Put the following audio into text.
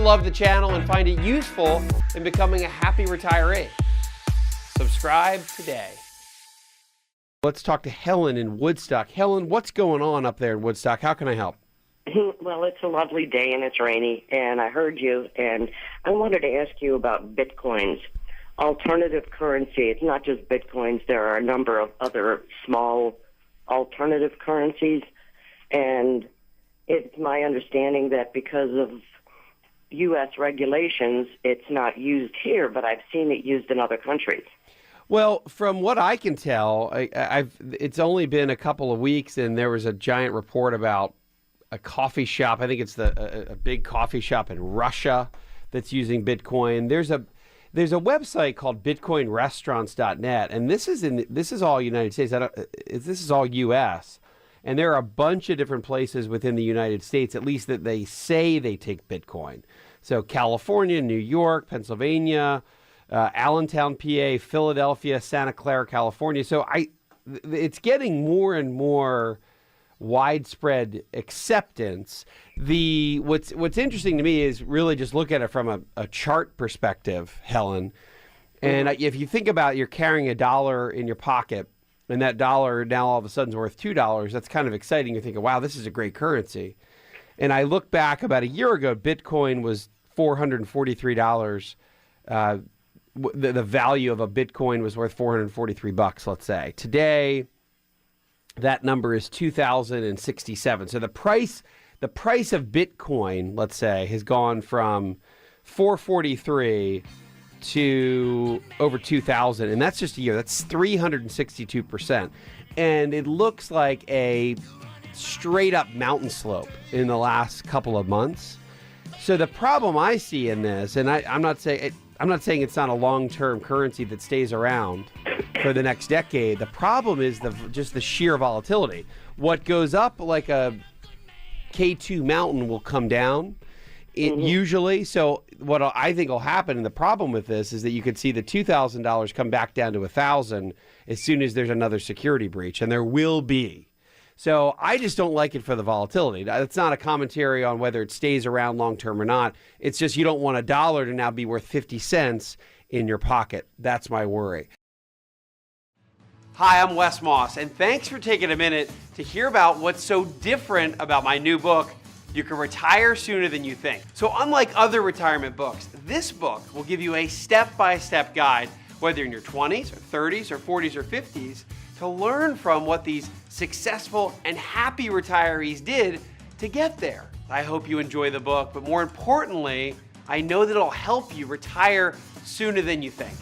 love the channel and find it useful in becoming a happy retiree. Subscribe today. Let's talk to Helen in Woodstock. Helen, what's going on up there in Woodstock? How can I help? Well, it's a lovely day and it's rainy, and I heard you, and I wanted to ask you about Bitcoins, alternative currency. It's not just Bitcoins. There are a number of other small alternative currencies, and it's my understanding that because of U.S. regulations, it's not used here, but I've seen it used in other countries. Well, from what I can tell, it's only been a couple of weeks, and there was a giant report about a coffee shop. I think it's a big coffee shop in Russia that's using Bitcoin. There's a website called bitcoinrestaurants.net, and this is all United States. This is all U.S. And there are a bunch of different places within the United States, at least that they say they take Bitcoin. So California, New York, Pennsylvania, Allentown, PA, Philadelphia, Santa Clara, California. So it's getting more and more widespread acceptance. What's interesting to me is really just look at it from a chart perspective, Helen. And if you think about you're carrying $1 in your pocket, and that dollar now all of a sudden is worth $2, that's kind of exciting. You're thinking, wow, this is a great currency. And I look back about a year ago, Bitcoin was $443. The value of a Bitcoin was worth $443, let's say. Today, that number is 2,067. So the price of Bitcoin, let's say, has gone from 443 to over 2,000, and that's just a year. That's 362%. And it looks like a straight up mountain slope in the last couple of months. So the problem I see in this, and I'm not saying it's not a long-term currency that stays around for the next decade. The problem is just the sheer volatility. What goes up like a K2 mountain will come down usually. So what I think will happen, and the problem with this is that you could see the $2,000 come back down to 1,000 as soon as there's another security breach, and there will be. So I just don't like it for the volatility. It's not a commentary on whether it stays around long-term or not. It's just you don't want $1 to now be worth 50 cents in your pocket. That's my worry. Hi, I'm Wes Moss, and thanks for taking a minute to hear about what's so different about my new book, You Can Retire Sooner Than You Think. So unlike other retirement books, this book will give you a step-by-step guide, whether you're in your 20s or 30s or 40s or 50s, to learn from what these successful and happy retirees did to get there. I hope you enjoy the book, but more importantly, I know that it'll help you retire sooner than you think.